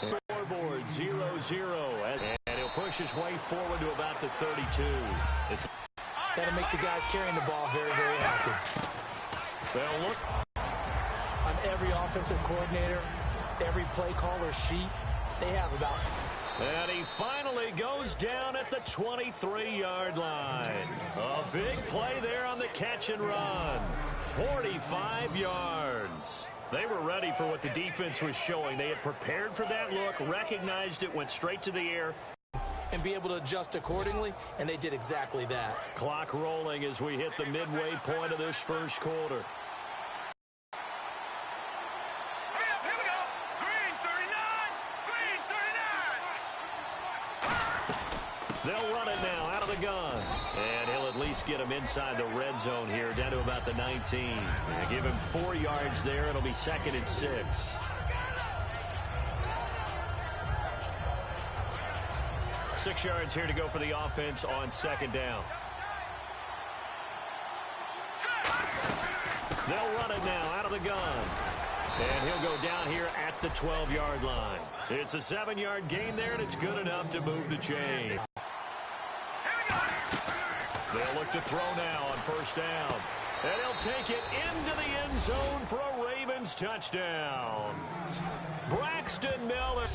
Scoreboard 0-0. And he'll push his way forward to about the 32. That'll make the guys carrying the ball very, very happy. They'll look. On every offensive coordinator, every play caller sheet, they have about. And he finally goes down at the 23-yard line. A big play there on the catch and run. 45 yards. They were ready for what the defense was showing. They had prepared for that look, recognized it, went straight to the air. And be able to adjust accordingly, and they did exactly that. Clock rolling as we hit the midway point of this first quarter. Here we go. Green 39. They'll run it now out of the gun. And he'll at least get him inside the red zone here, down to about the 19. And give him 4 yards there. It'll be 2nd and 6. 6 yards here to go for the offense on 2nd down. They'll run it now out of the gun. And he'll go down here at the 12-yard line. It's a 7-yard gain there, and it's good enough to move the chain. They'll look to throw now on 1st down. And he'll take it into the end zone for a Ravens touchdown. Braxton Miller.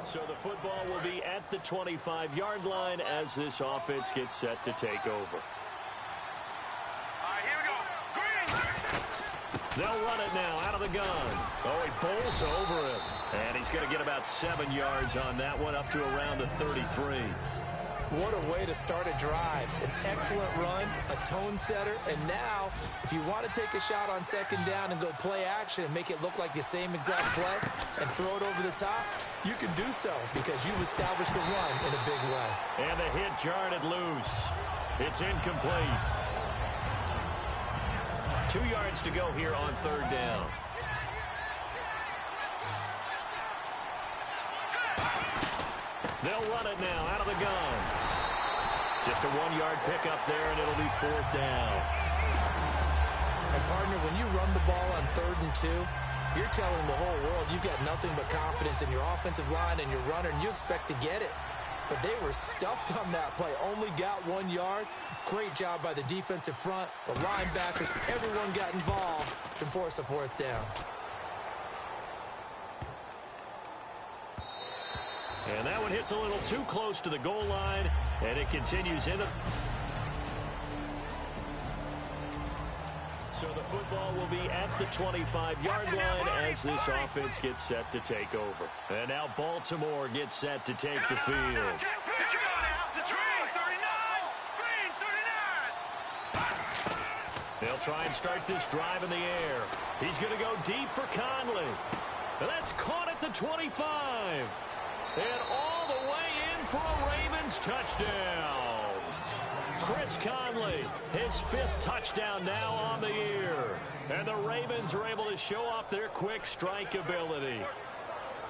So the football will be at the 25-yard line as this offense gets set to take over. Here we go. Green. They'll run it now out of the gun. Oh, he bowls over him. And he's going to get about 7 yards on that one, up to around the 33. What a way to start a drive. An excellent run, a tone setter, and now, if you want to take a shot on 2nd down and go play action and make it look like the same exact play and throw it over the top, you can do so because you've established the run in a big way. And the hit jarred it loose. It's incomplete. 2 yards to go here on 3rd down. They'll run it now out of the gun. Just a 1-yard pickup there, and it'll be 4th down. And, partner, when you run the ball on 3rd and 2, you're telling the whole world you've got nothing but confidence in your offensive line and your runner, and you expect to get it. But they were stuffed on that play. Only got 1 yard. Great job by the defensive front. The linebackers, everyone got involved to force a 4th down. And that one hits a little too close to the goal line, and it continues in. So the football will be at the 25-yard line as this offense gets set to take over. And now Baltimore gets set to take the field. They'll try and start this drive in the air. He's going to go deep for Conley. And that's caught at the 25. And all the way in for a Ravens touchdown. Chris Conley, his 5th touchdown now on the year. And the Ravens are able to show off their quick strike ability.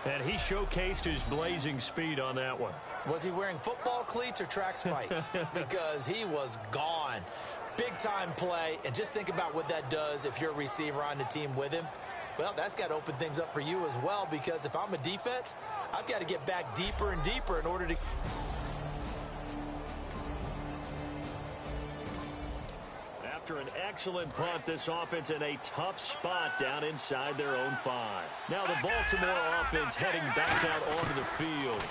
And he showcased his blazing speed on that one. Was he wearing football cleats or track spikes? Because he was gone. Big-time play, and just think about what that does if you're a receiver on the team with him. Well, that's got to open things up for you as well, because if I'm a defense, I've got to get back deeper and deeper in order to... After an excellent punt, this offense in a tough spot down inside their own 5. Now the Baltimore offense heading back out onto the field.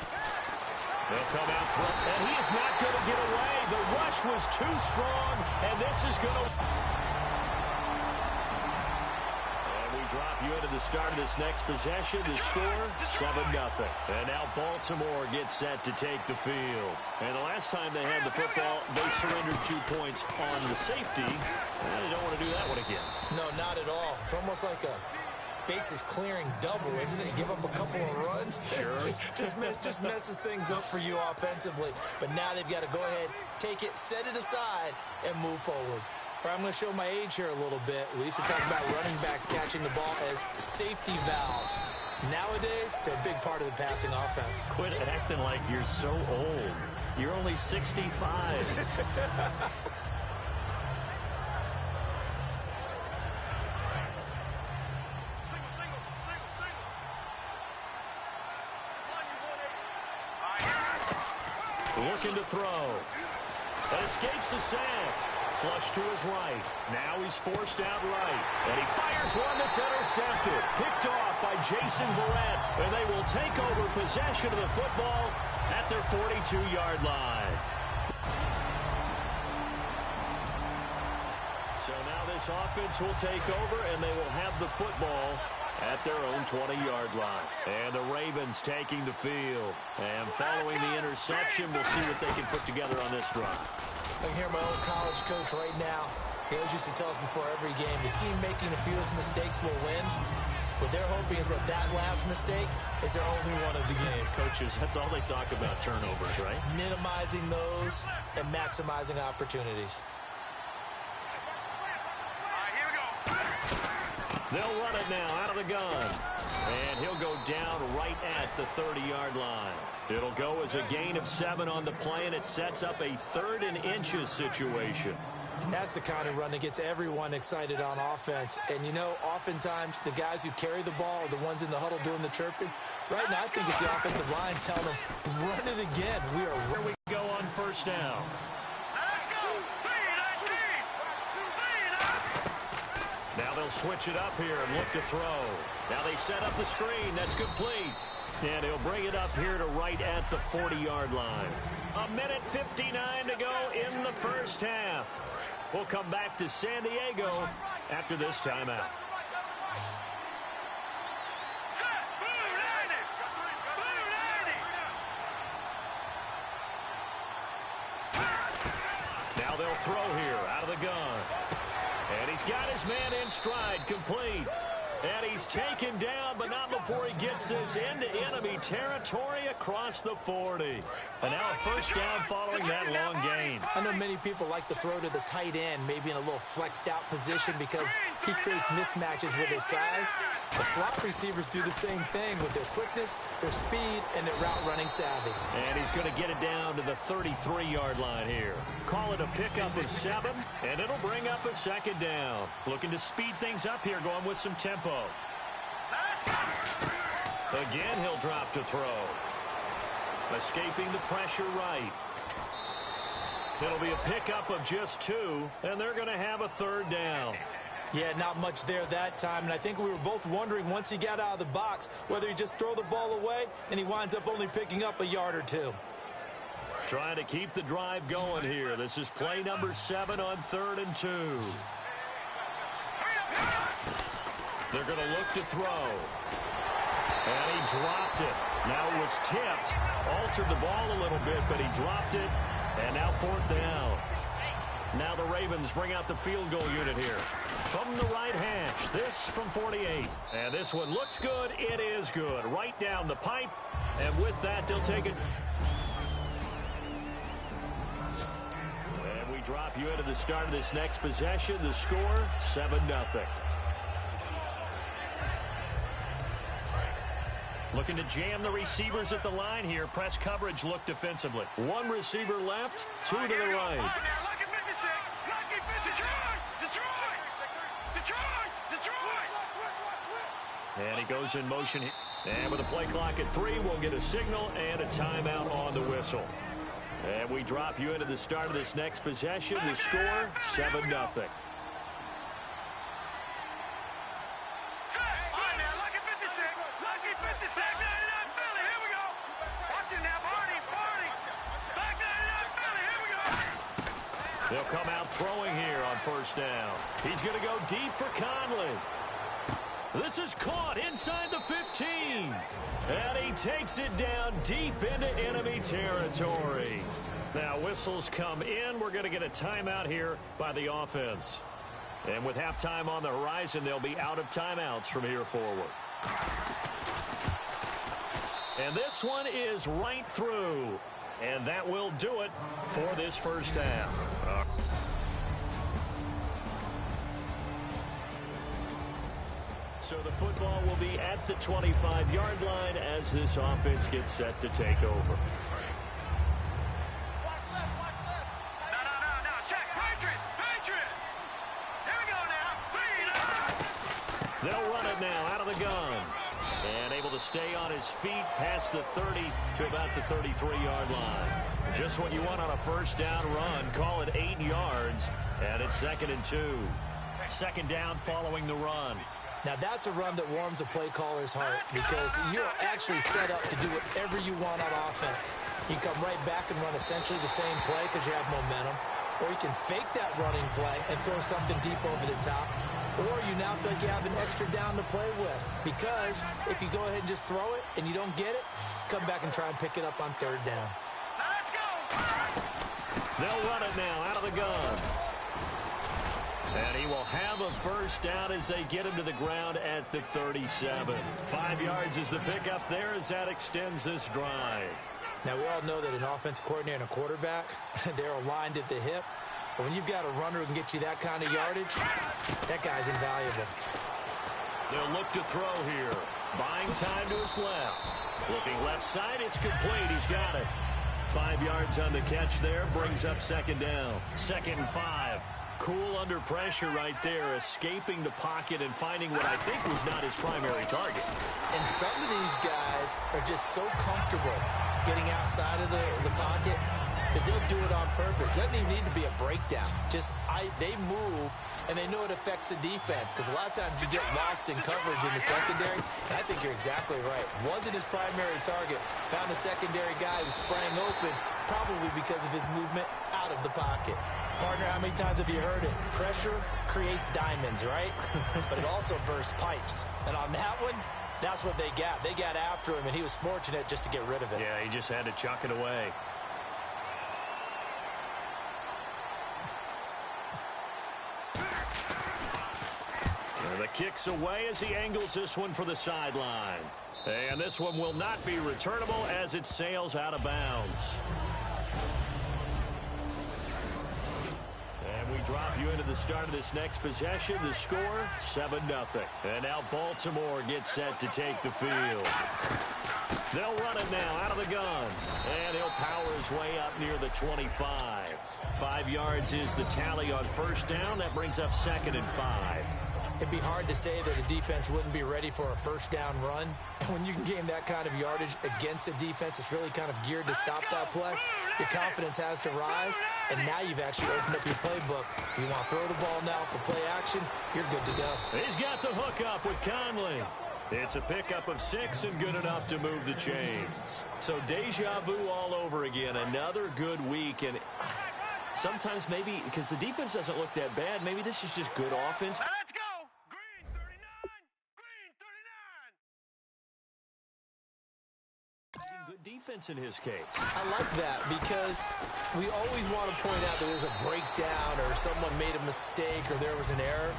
They'll come out front, and he is not going to get away. The rush was too strong, and this is going to... And we drop you into the start of this next possession. The score, 7-0. And now Baltimore gets set to take the field. And the last time they had the football, they surrendered 2 points on the safety. And they don't want to do that one again. No, not at all. It's almost like a bases clearing double, isn't it? You give up a couple of runs. Sure. just messes things up for you offensively. But now they've got to go ahead, take it, set it aside, and move forward. Right, I'm going to show my age here a little bit. We used to talk about running backs catching the ball as safety valves. Nowadays, they're a big part of the passing offense. Quit acting like you're so old. You're only 65. Looking to throw. And escapes the sack. Flush to his right. Now he's forced out right. And he fires one that's intercepted. Picked off by Jason Verrett. And they will take over possession of the football at their 42-yard line. So now this offense will take over, and they will have the football at their own 20-yard line. And the Ravens taking the field. And following the interception, we'll see what they can put together on this drive. I can hear my old college coach right now. He always used to tell us before every game, the team making the fewest mistakes will win. What they're hoping is that that last mistake is their only one of the game. Coaches, that's all they talk about, turnovers, right? Minimizing those and maximizing opportunities. Here we go. They'll run it now out of the gun. And he'll go down right at the 30-yard line. It'll go as a gain of 7 on the play, and it sets up a 3rd and inches situation. And that's the kind of run that gets everyone excited on offense. And, you know, oftentimes the guys who carry the ball are the ones in the huddle doing the chirping. Right now, I think it's the offensive line telling them, run it again. Here we go on first down. Let's go. Now they'll switch it up here and look to throw. Now they set up the screen. That's complete. And he'll bring it up here to right at the 40-yard line. 1:59 to go in the first half. We'll come back to San Diego after this timeout. Now they'll throw here out of the gun. And he's got his man in stride, complete. And he's taken down, but not before he gets this into enemy territory across the 40. And now a first down following that long gain. I know many people like to throw to the tight end, maybe in a little flexed out position because he creates mismatches with his size. The slot receivers do the same thing with their quickness, their speed, and their route running savvy. And he's going to get it down to the 33-yard line here. Call it a pickup of 7, and it'll bring up a second down. Looking to speed things up here, going with some tempo. Again, he'll drop to throw. Escaping the pressure right. It'll be a pickup of just 2, and they're going to have a 3rd down. Yeah, not much there that time, and I think we were both wondering once he got out of the box whether he just throw the ball away, and he winds up only picking up a yard or 2. Trying to keep the drive going here. This is play number 7 on 3rd and 2. They're going to look to throw. And he dropped it. Now it was tipped. Altered the ball a little bit, but he dropped it. And now 4th down. Now the Ravens bring out the field goal unit here. From the right hash, this from 48. And this one looks good. It is good. Right down the pipe. And with that, they'll take it. And we drop you into the start of this next possession. The score, 7-0. Looking to jam the receivers at the line here. Press coverage look defensively. 1 receiver left, 2 to the right. And he goes in motion here. And with a play clock at 3, we'll get a signal and a timeout on the whistle. And we drop you into the start of this next possession. The score, 7-0. They'll come out throwing here on first down. He's going to go deep for Conley. This is caught inside the 15. And he takes it down deep into enemy territory. Now whistles come in. We're going to get a timeout here by the offense. And with halftime on the horizon, they'll be out of timeouts from here forward. And this one is right through. And that will do it for this first half. So the football will be at the 25-yard line as this offense gets set to take over. They'll run it now out of the gun. And able to stay on his feet past the 30 to about the 33-yard line. Just what you want on a first down run. Call it 8 yards, and it's 2nd and 2. Second down following the run. Now, that's a run that warms a play caller's heart because you're actually set up to do whatever you want on offense. You come right back and run essentially the same play because you have momentum, or you can fake that running play and throw something deep over the top, or you now feel like you have an extra down to play with because if you go ahead and just throw it and you don't get it, come back and try and pick it up on 3rd down. Let's go! They'll run it now out of the gun. And he will have a first down as they get him to the ground at the 37. 5 yards is the pickup there as that extends this drive. Now, we all know that an offensive coordinator and a quarterback, they're aligned at the hip. But when you've got a runner who can get you that kind of yardage, that guy's invaluable. They'll look to throw here. Buying time to his left. Looking left side, it's complete. He's got it. 5 yards on the catch there, brings up 2nd down. 2nd and 5. Cool under pressure right there, escaping the pocket and finding what I think was not his primary target. And some of these guys are just so comfortable getting outside of the pocket that they'll do it on purpose. It doesn't even need to be a breakdown. They move, and they know it affects the defense because a lot of times you get lost in coverage in the secondary. And I think you're exactly right. Wasn't his primary target. Found a secondary guy who sprang open, probably because of his movement out of the pocket. Partner, how many times have you heard it? Pressure creates diamonds, right? But it also bursts pipes. And on that one, that's what they got. They got after him, and he was fortunate just to get rid of it. Yeah, he just had to chuck it away. And the kick's away as he angles this one for the sideline. And this one will not be returnable as it sails out of bounds. We drop you into the start of this next possession. The score, 7-0. And now Baltimore gets set to take the field. They'll run it now out of the gun. And he'll power his way up near the 25. 5 yards is the tally on first down. That brings up 2nd and 5. It'd be hard to say that a defense wouldn't be ready for a first down run. And when you can gain that kind of yardage against a defense, it's really kind of geared to stop that play. Your confidence has to rise, and now you've actually opened up your playbook. If you want to throw the ball now for play action, you're good to go. He's got the hook up with Conley. It's a pickup of 6 and good enough to move the chains. So deja vu all over again. Another good week, and sometimes maybe because the defense doesn't look that bad, maybe this is just good offense. Let's go! Green 39! Green 39! Good defense in his case. I like that because we always want to point out that there's a breakdown or someone made a mistake or there was an error.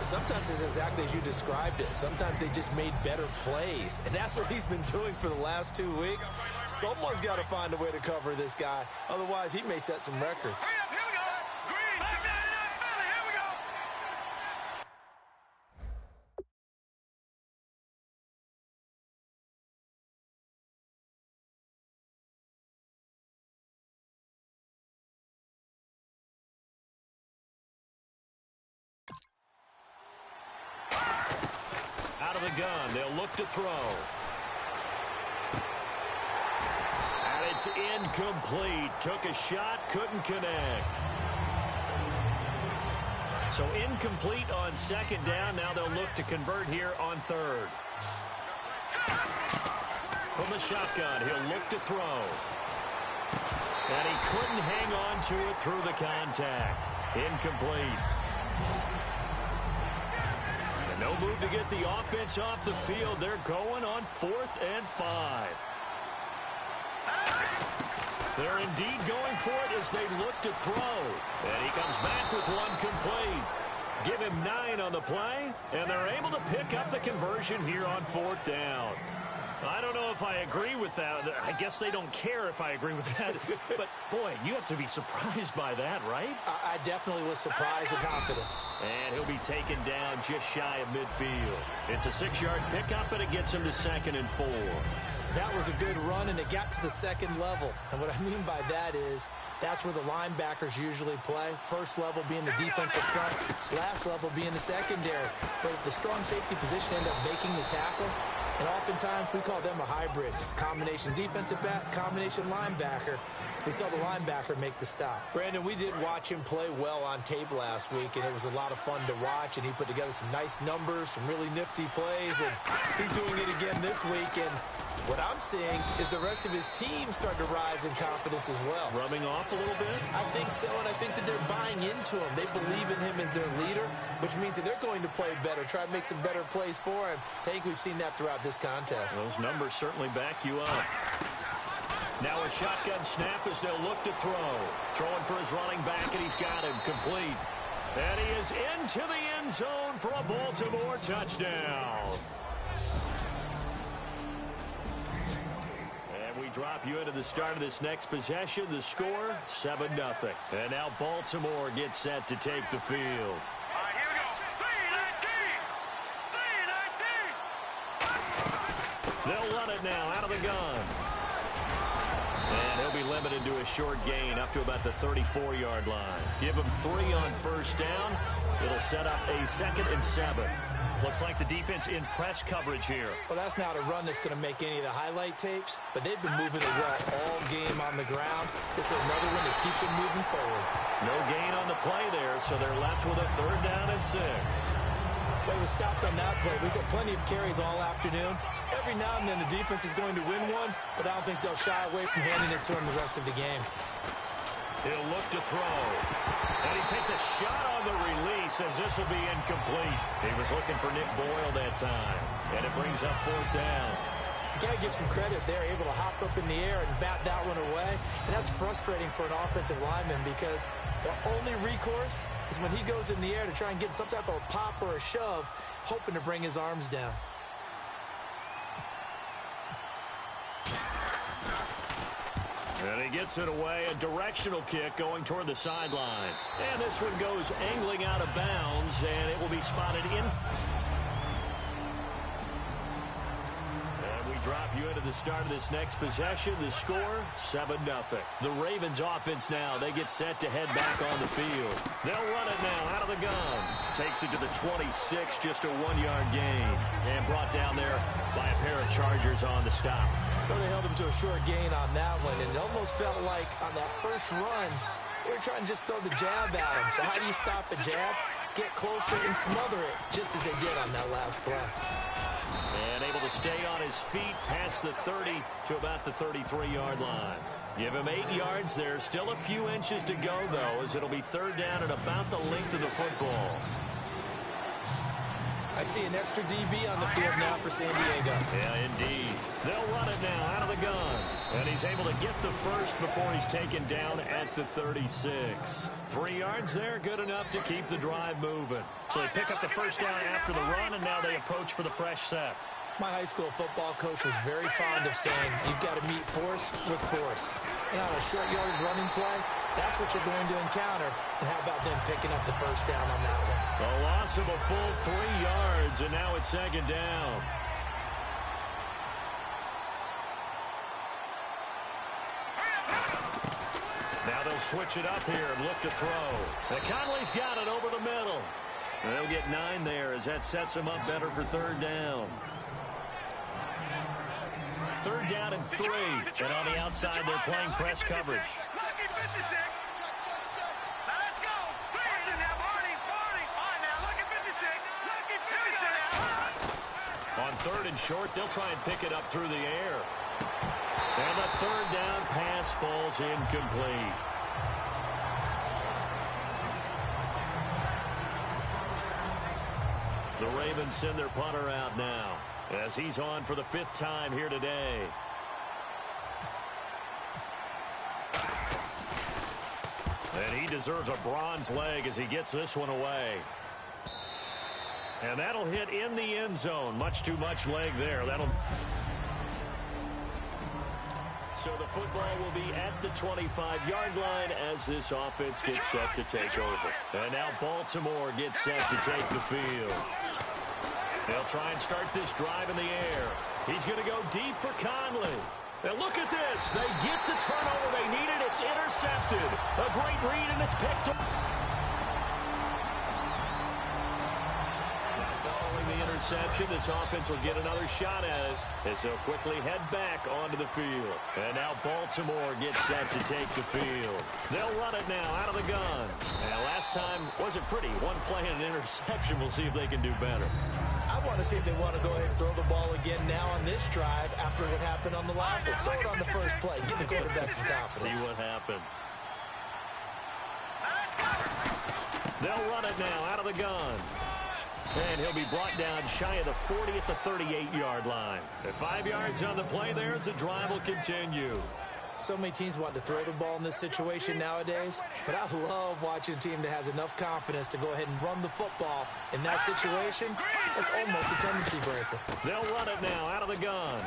Sometimes it's exactly as you described it. Sometimes they just made better plays. And that's what he's been doing for the last 2 weeks. Someone's got to find a way to cover this guy. Otherwise, he may set some records. Hurry up, here we go! Green 599 Philly, here we go! Out of the gun, they'll look to throw. And it's incomplete. Took a shot, couldn't connect. So incomplete on 2nd down. Now they'll look to convert here on 3rd. From the shotgun, he'll look to throw. And he couldn't hang on to it through the contact. Incomplete. No move to get the offense off the field. They're going on 4th and 5. They're indeed going for it as they look to throw. And he comes back with one complete. Give him 9 on the play, and they're able to pick up the conversion here on 4th down. I don't know if I agree with that. I guess they don't care if I agree with that. But, boy, you have to be surprised by that, right? I definitely was surprised at confidence. And he'll be taken down just shy of midfield. It's a 6-yard pickup, and it gets him to 2nd and 4. That was a good run, and it got to the 2nd level. And what I mean by that is that's where the linebackers usually play. First level being the defensive front, last level being the secondary. But if the strong safety position ended up making the tackle, And oftentimes we call them a hybrid. Combination defensive back, combination linebacker. We saw the linebacker make the stop. Brandon, we did watch him play well on tape last week, and it was a lot of fun to watch, and he put together some nice numbers, some really nifty plays, and he's doing it again this week. And what I'm seeing is the rest of his team starting to rise in confidence as well. Rubbing off a little bit? I think so, and I think that they're buying into him. They believe in him as their leader, which means that they're going to play better, try to make some better plays for him. I think we've seen that throughout this contest. Those numbers certainly back you up. Now a shotgun snap as they'll look to throw. Throwing for his running back, and he's got him complete. And he is into the end zone for a Baltimore touchdown. And we drop you into the start of this next possession. The score, 7-0. And now Baltimore gets set to take the field. All right, here we go. 3-19. 3-19. They'll run it now out of the gun. And he'll be limited to a short gain up to about the 34-yard line. Give him 3 on first down. It'll set up a 2nd and 7. Looks like the defense in press coverage here. Well, that's not a run that's going to make any of the highlight tapes, but they've been moving it well all game on the ground. This is another one that keeps them moving forward. No gain on the play there, so they're left with a 3rd down and 6. Well, he was stopped on that play. He's had plenty of carries all afternoon. Every now and then the defense is going to win one, but I don't think they'll shy away from handing it to him the rest of the game. He'll look to throw. And he takes a shot on the release as this will be incomplete. He was looking for Nick Boyle that time. And it brings up 4th down. You got to give some credit there, able to hop up in the air and bat that one away. And that's frustrating for an offensive lineman because the only recourse is when he goes in the air to try and get some type of a pop or a shove, hoping to bring his arms down. And he gets it away, a directional kick going toward the sideline. And this one goes angling out of bounds, and it will be spotted in. And we drop you into the start of this next possession. The score, 7-0. The Ravens offense now, they get set to head back on the field. They'll run it now out of the gun. Takes it to the 26, just a 1-yard gain. And brought down there by a pair of Chargers on the stop. Well, they held him to a short gain on that one, and it almost felt like on that first run, they were trying to just throw the jab at him. So how do you stop the jab? Get closer and smother it, just as they did on that last play. And able to stay on his feet past the 30 to about the 33-yard line. Give him 8 yards there. Still a few inches to go, though, as it'll be 3rd down at about the length of the football. I see an extra DB on the field now for San Diego. Yeah, indeed. They'll run it now out of the gun. And he's able to get the first before he's taken down at the 36. 3 yards there, good enough to keep the drive moving. So they pick up the first down after the run, and now they approach for the fresh set. My high school football coach was very fond of saying, you've got to meet force with force. And on a short yardage running play, that's what you're going to encounter. And how about them picking up the first down on that one? A loss of a full 3 yards, and now it's 2nd down. Now they'll switch it up here and look to throw. And Conley's got it over the middle. And they'll get 9 there as that sets them up better for 3rd down. 3rd down and 3. And on the outside, they're playing press coverage. Lucky 56. Now let's go. Please in there, Barney. Barney. On now. Lucky 56. Lucky 56. On 3rd and short, they'll try and pick it up through the air. And the 3rd down pass falls incomplete. The Ravens send their punter out now as he's on for the 5th time here today. And he deserves a bronze leg as he gets this one away. And that'll hit in the end zone. Much too much leg there. So the football will be at the 25-yard line as this offense gets set to take over. And now Baltimore gets set to take the field. They'll try and start this drive in the air. He's going to go deep for Conley. And look at this. They get the turnover they needed. It's intercepted. A great read, and it's picked up. Following the interception. interception. This offense will get another shot at it as they'll quickly head back onto the field. And now Baltimore gets set to take the field. They'll run it now out of the gun. And last time wasn't pretty. One play and an interception. We'll see if they can do better. I want to see if they want to go ahead and throw the ball again now on this drive after what happened on the last one. Throw it on the first play. Give the quarterback some confidence. See what happens. They'll run it now out of the gun. And he'll be brought down shy of the 40 at the 38-yard line. At 5 yards on the play there, as the drive will continue. So many teams want to throw the ball in this situation nowadays, but I love watching a team that has enough confidence to go ahead and run the football. In that situation, it's almost a tendency breaker. They'll run it now out of the gun.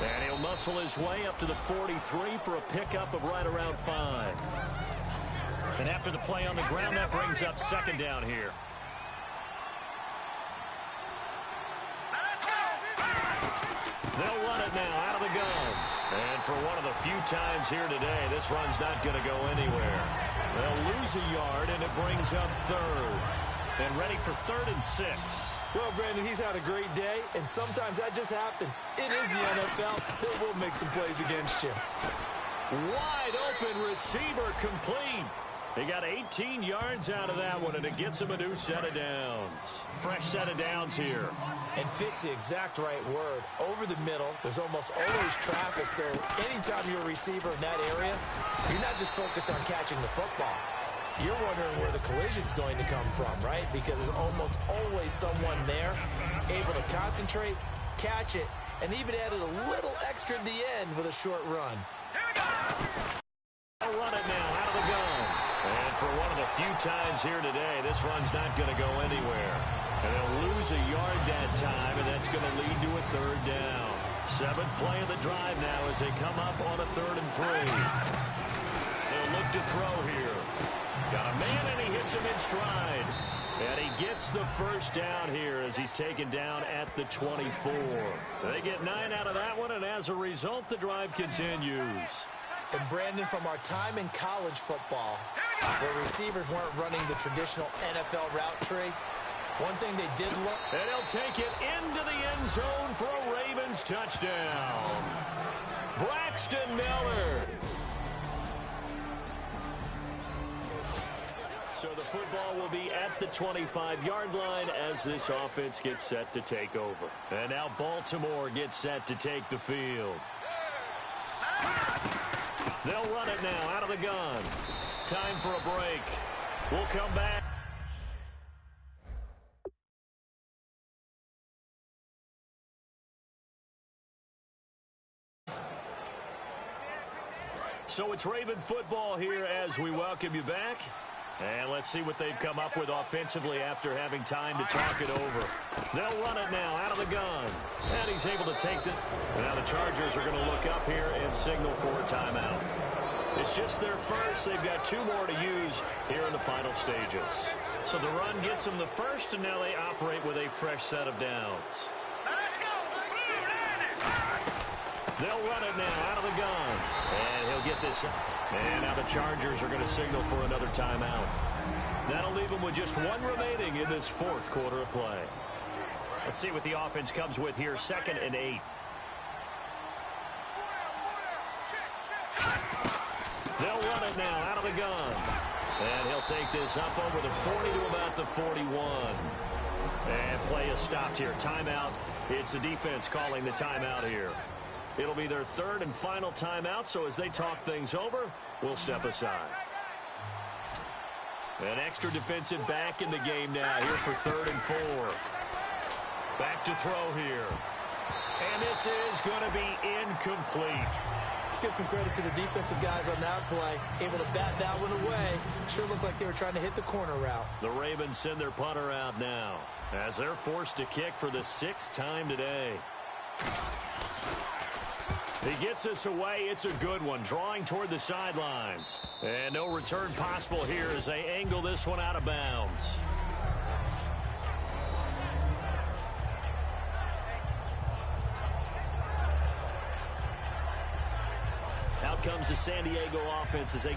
And he'll muscle his way up to the 43 for a pickup of right around 5. And after the play on the ground, that brings up second down here. They'll run it now out of the gun. And for one of the few times here today, this run's not going to go anywhere. They'll lose a yard, and it brings up third. And ready for 3rd and 6. Well, Brandon, he's had a great day, and sometimes that just happens. It is the NFL. They will make some plays against you. Wide open receiver complete. He got 18 yards out of that one, and it gets him a new set of downs. Fresh set of downs here. And fit's the exact right word. Over the middle, there's almost always traffic, so anytime you're a receiver in that area, you're not just focused on catching the football. You're wondering where the collision's going to come from, right? Because there's almost always someone there able to concentrate, catch it, and even added a little extra at the end with a short run. They'll run it now out of the gun. And for one of the few times here today, this run's not going to go anywhere. And they'll lose a yard that time, and that's going to lead to a 3rd down. 7th play of the drive now as they come up on a 3rd and 3. They'll look to throw here. Got a man, and he hits him in stride. And he gets the first down here as he's taken down at the 24. They get 9 out of that one, and as a result, the drive continues. And Brandon, from our time in college football, where receivers weren't running the traditional NFL route tree, one thing they did look. And he'll take it into the end zone for a Ravens touchdown. Braxton Miller. So the football will be at the 25-yard line as this offense gets set to take over. And now Baltimore gets set to take the field. They'll run it now out of the gun. Time for a break. We'll come back. So it's Raven football here as we welcome you back. And let's see what they've come up with offensively after having time to talk it over. They'll run it now out of the gun. And he's able to take it. Now the Chargers are going to look up here and signal for a timeout. It's just their first. They've got 2 more to use here in the final stages. So the run gets them the first, and now they operate with a fresh set of downs. They'll run it now out of the gun. And he'll get this. And now the Chargers are going to signal for another timeout. That'll leave them with just 1 remaining in this 4th quarter of play. Let's see what the offense comes with here. 2nd and 8. They'll run it now out of the gun. And he'll take this up over the 40 to about the 41. And play is stopped here. Timeout. It's the defense calling the timeout here. It'll be their 3rd and final timeout, so as they talk things over, we'll step aside. An extra defensive back in the game now here for 3rd and 4. Back to throw here. And this is going to be incomplete. Let's give some credit to the defensive guys on that play. Able to bat that one away. Sure looked like they were trying to hit the corner route. The Ravens send their punter out now as they're forced to kick for the 6th time today. He gets us away. It's a good one, drawing toward the sidelines. And no return possible here as they angle this one out of bounds. Out comes the San Diego offense as they...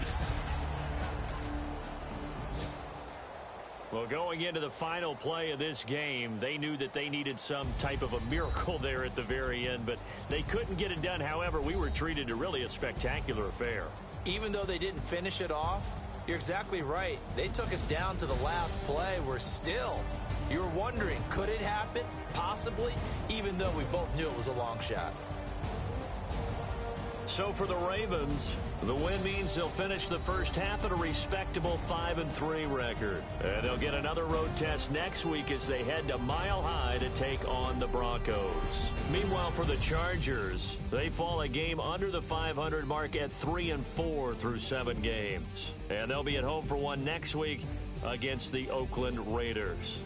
Well, Well, going into the final play of this game, they knew that they needed some type of a miracle there at the very end, but they couldn't get it done. However, we were treated to really a spectacular affair. Even though they didn't finish it off, you're exactly right. They took us down to the last play. We're still, you're wondering, could it happen? Possibly, even though we both knew it was a long shot. So for the Ravens, the win means they'll finish the first half at a respectable 5-3 record. And they'll get another road test next week as they head to Mile High to take on the Broncos. Meanwhile, for the Chargers, they fall a game under the 500 mark at 3-4 through 7 games. And they'll be at home for one next week against the Oakland Raiders.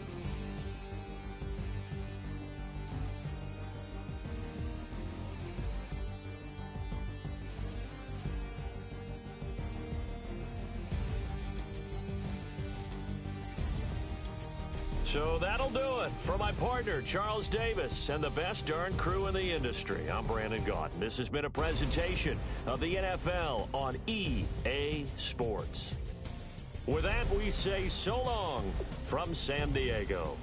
So that'll do it. For my partner, Charles Davis, and the best darn crew in the industry, I'm Brandon Gaudin. This has been a presentation of the NFL on EA Sports. With that, we say so long from San Diego.